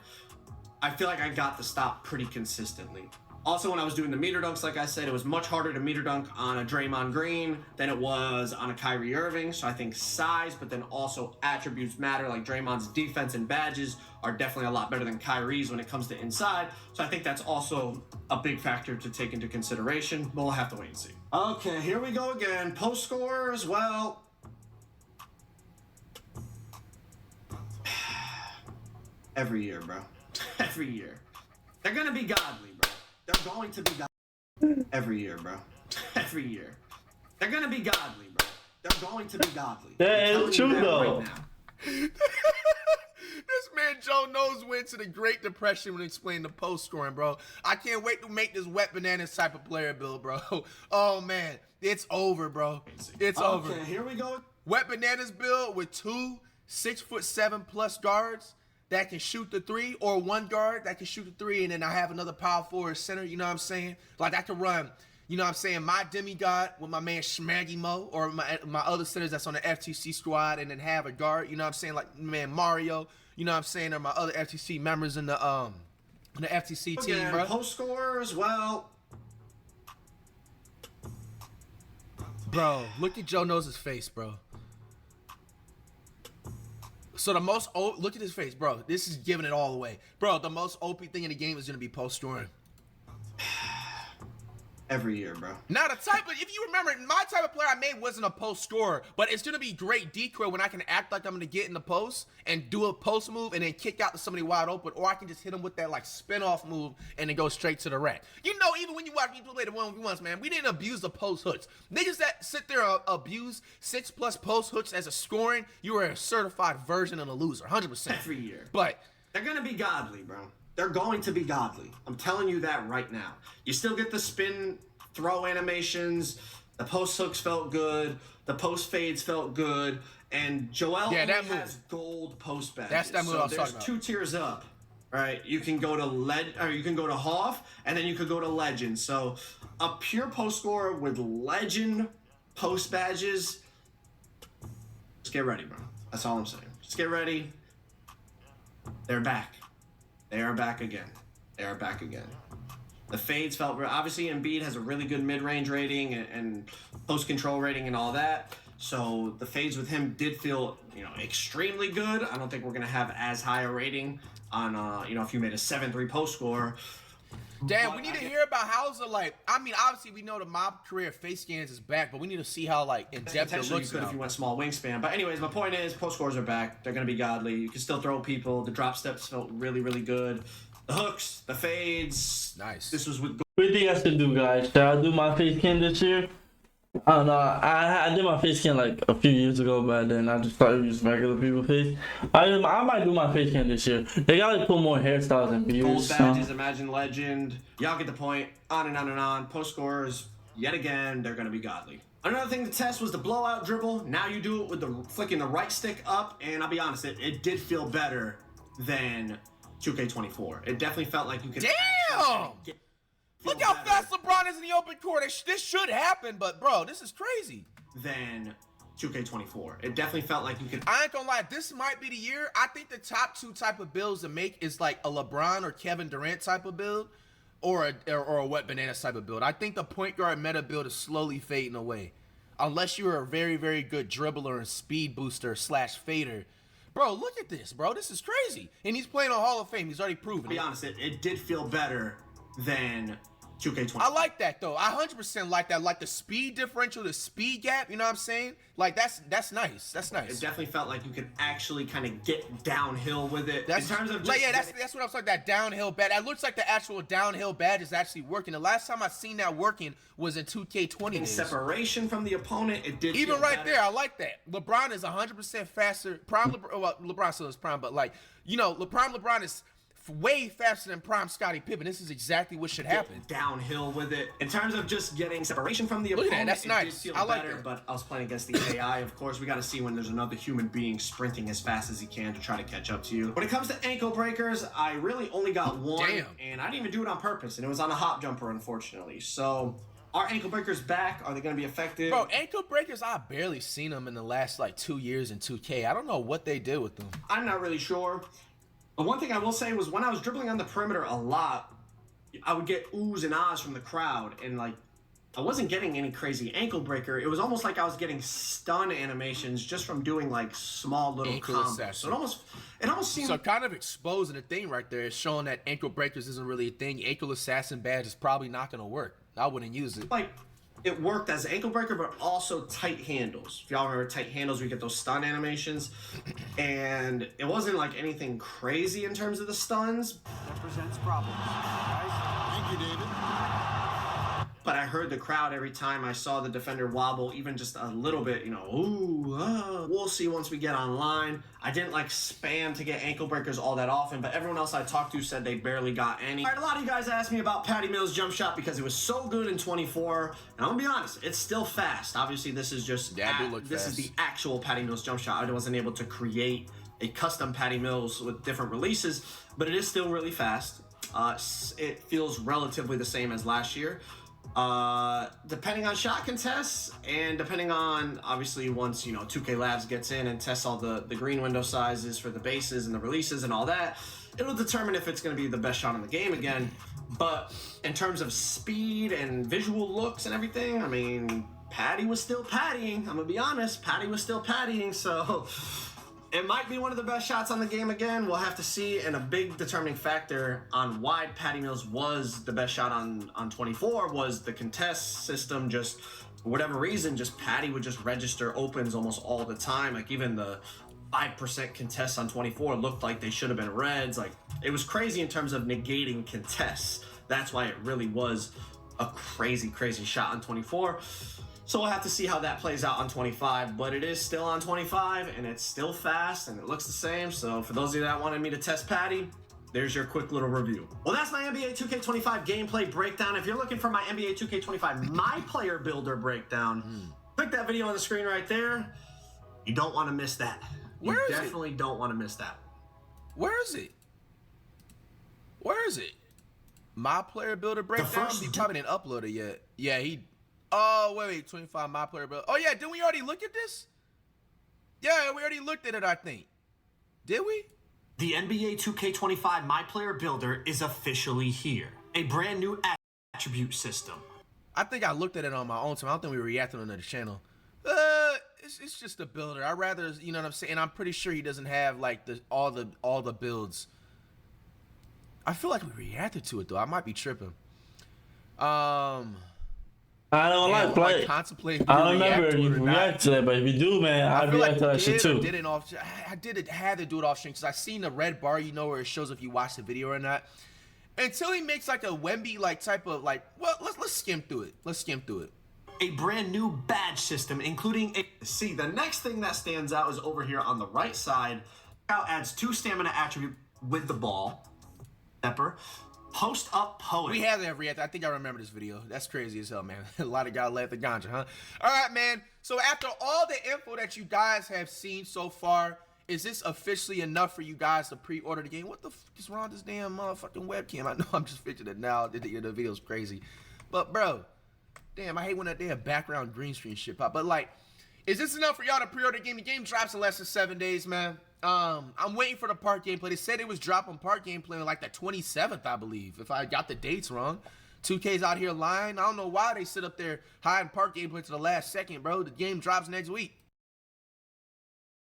I feel like I got the stop pretty consistently. Also, when I was doing the meter dunks, like I said, it was much harder to meter dunk on a Draymond Green than it was on a Kyrie Irving. So I think size, but then also attributes matter. Like Draymond's defense and badges are definitely a lot better than Kyrie's when it comes to inside. So I think that's also a big factor to take into consideration, but we'll have to wait and see. Okay, here we go again. Post scores, well, every year, bro. Every year. They're gonna be godly, bro. They're going to be godly. Every year, bro. Every year. They're gonna be godly, bro. They're going to be godly. That is true, though. Right this man Joe Knows went to the Great Depression when explaining the post scoring, bro. I can't wait to make this Wet Bananas type of player build, bro. Oh man, it's over, bro. It's over. Okay, here we go. Wet Bananas build with 2 6'7" guards that can shoot the 3, or 1 guard that can shoot the 3, and then I have another power forward center, you know what I'm saying? Like I can run, you know what I'm saying, my demigod with my man Schmaggy Mo, or my other centers that's on the FTC squad, and then have a guard, you know what I'm saying, like man Mario, you know what I'm saying, or my other FTC members in the FTC team, again, bro. Post scores, well, bro, look at Joe Knows' face, bro. So the most, look at his face, bro. This is giving it all away. Bro, the most OP thing in the game is going to be post-scoring. every year, bro. Now the type of, if you remember, my type of player I made wasn't a post scorer, but it's gonna be great decoy when I can act like I'm gonna get in the post and do a post move and then kick out to somebody wide open, or I can just hit them with that like spin off move and then go straight to the rack. You know, even when you watch people play the 1v1s, man, we didn't abuse the post hooks. Niggas that sit there abuse 6+ post hooks as a scoring, you are a certified version of a loser, 100%. Every year. But they're gonna be godly, bro. They're going to be godly. I'm telling you that right now. You still get the spin throw animations. The post hooks felt good. The post fades felt good. And Joel only has gold post badges. That's that move I was talking about. There's 2 tiers up, right? You can go to you can go to Hoff, and then you could go to Legend. So a pure post scorer with Legend post badges. Just get ready, bro. That's all I'm saying. Just get ready. They're back. They are back again. They are back again. The fades felt... Obviously, Embiid has a really good mid-range rating and post-control rating and all that. So the fades with him did feel, extremely good. I don't think we're going to have as high a rating on, if you made a 7-3 post score. Damn, we need to hear about how's it like. I mean, obviously we know the mob career face scans is back, but we need to see how like in depth it looks now. If you went small wingspan, but anyways, my point is post scores are back. They're gonna be godly. You can still throw people. The drop steps felt really, really good. The hooks, the fades. Nice. This was with. What do you guys should do, guys? Should I do my face cam this year? I don't know. I did my face cam like a few years ago, but then I just started using regular people's face. I might do my face cam this year. They gotta put more hairstyles and views. Gold badges, Imagine Legend. Y'all get the point. On and on and on. Post scores, yet again, they're gonna be godly. Another thing to test was the blowout dribble. Now you do it with the flicking the right stick up, and I'll be honest, it did feel better than 2K24. It definitely felt like you could. Damn! Look how fast LeBron is in the open court. This should happen, but bro, this is crazy. Than 2K24. It definitely felt like you could. I ain't gonna lie, this might be the year. I think the top 2 type of builds to make is like a LeBron or Kevin Durant type of build, or a Wet Bananas type of build. I think the point guard meta build is slowly fading away, unless you're a very, very good dribbler and speed booster / fader. Bro, look at this, bro. This is crazy. And he's playing on Hall of Fame. He's already proven it. To be honest, it did feel better than 2K20. I like that though. I 100% like that. Like the speed differential, the speed gap. You know what I'm saying? Like that's nice. That's nice. It definitely felt like you could actually kind of get downhill with it. That's, in terms of just, that's what I was like. That downhill badge. It looks like the actual downhill badge is actually working. The last time I seen that working was in 2K20. In separation from the opponent, it did. Even right there, I like that. LeBron is 100% faster. LeBron still is prime, but like LeBron is way faster than prime Scottie Pippen. This is exactly what should happen. Downhill with it. In terms of just getting separation from the opponent, that's nice. I like that. But I was playing against the AI, of course. We got to see when there's another human being sprinting as fast as he can to try to catch up to you. When it comes to ankle breakers, I really only got one. Damn. And I didn't even do it on purpose. And it was on a hop jumper, unfortunately. So, are ankle breakers back? Are they going to be effective? Bro, ankle breakers, I've barely seen them in the last like 2 years in 2K. I don't know what they did with them. I'm not really sure. But one thing I will say was when I was dribbling on the perimeter a lot, I would get oohs and ahs from the crowd, and like I wasn't getting any crazy ankle breaker. It was almost like I was getting stun animations just from doing like small little combos. So it almost seemed so kind of exposing the thing right there is showing that ankle breakers isn't really a thing. Ankle assassin badge is probably not gonna work. I wouldn't use it. Like it worked as an ankle breaker, but also tight handles. If y'all remember tight handles, we get those stun animations. And it wasn't like anything crazy in terms of the stuns. That presents problems. Guys, thank you, David. But I heard the crowd every time I saw the defender wobble, even just a little bit, ooh, we'll see once we get online. I didn't like spam to get ankle breakers all that often, but everyone else I talked to said they barely got any. All right, a lot of you guys asked me about Patty Mills' jump shot because it was so good in 24, and I'm gonna be honest, it's still fast. Obviously, this is just this is the actual Patty Mills jump shot. I wasn't able to create a custom Patty Mills with different releases, but it is still really fast. It feels relatively the same as last year. Depending on shot contests and depending on obviously once 2K Labs gets in and tests all the green window sizes for the bases and the releases and all that, it'll determine if it's going to be the best shot in the game again. But in terms of speed and visual looks and everything, I mean, Patty was still pattying. I'm gonna be honest, Patty was still pattying, so It might be one of the best shots on the game again. We'll have to see. And a big determining factor on why Patty Mills was the best shot on 24 was the contest system. Just for whatever reason, just Patty would just register opens almost all the time. Like even the 5% contests on 24 looked like they should have been reds. Like it was crazy in terms of negating contests. That's why it really was a crazy shot on 24. So we'll have to see how that plays out on 25, but it is still on 25 and it's still fast and it looks the same. So for those of you that wanted me to test Patty, there's your quick little review. Well, that's my NBA 2K25 gameplay breakdown. If you're looking for my NBA 2K25 My Player Builder breakdown, click that video on the screen right there. You don't want to miss that. You definitely don't want to miss that. Where is it? Where is it? My Player Builder breakdown? He probably didn't upload it yet. Yeah, he... Oh, wait, 25 My Player Builder. Oh, yeah, didn't we already look at this? Yeah, we already looked at it, I think. Did we? The NBA 2K25 My Player Builder is officially here. A brand new attribute system. I think I looked at it on my own time. I don't think we reacted on the channel. It's just a builder. I'd rather, you know what I'm saying? I'm pretty sure he doesn't have, like, all the builds. I feel like we reacted to it, though. I might be tripping. I don't like contemplate. I don't remember if you react to that, but if you do, man, I'd react to that shit too. I had to do it off stream because I seen the red bar, you know, where it shows if you watch the video or not. Until he makes like a Wemby like type of like, well, let's skim through it. Let's skim through it. A brand new badge system, including a... See, the next thing that stands out is over here on the right side. Now adds 2 stamina attribute with the ball. Pepper. Post up poet. We have that react. I think I remember this video. That's crazy as hell, man. A lot of guys left the ganja, huh? All right, man. So after all the info that you guys have seen so far, is this officially enough for you guys to pre-order the game? What the fuck is wrong with this damn motherfucking webcam? I know I'm just fixing it now. The video's crazy. But, bro, damn, I hate when that damn background green screen shit pop. But, like, is this enough for y'all to pre-order the game? The game drops in less than 7 days, man. I'm waiting for the park gameplay. They said it was dropping park gameplay on like the 27th, I believe, if I got the dates wrong. 2K's out here lying. I don't know why they sit up there hiding park gameplay to the last second, bro. The game drops next week.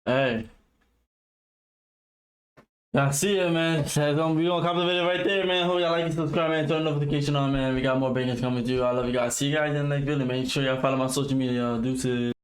Hey. Y'all see it, man. We gonna copy the video right there, man. Hope y'all like and subscribe, man. Turn notification on, man. We got more bangers coming to you. I love you guys. See you guys in the next video. Make sure y'all follow my social media. Deuces.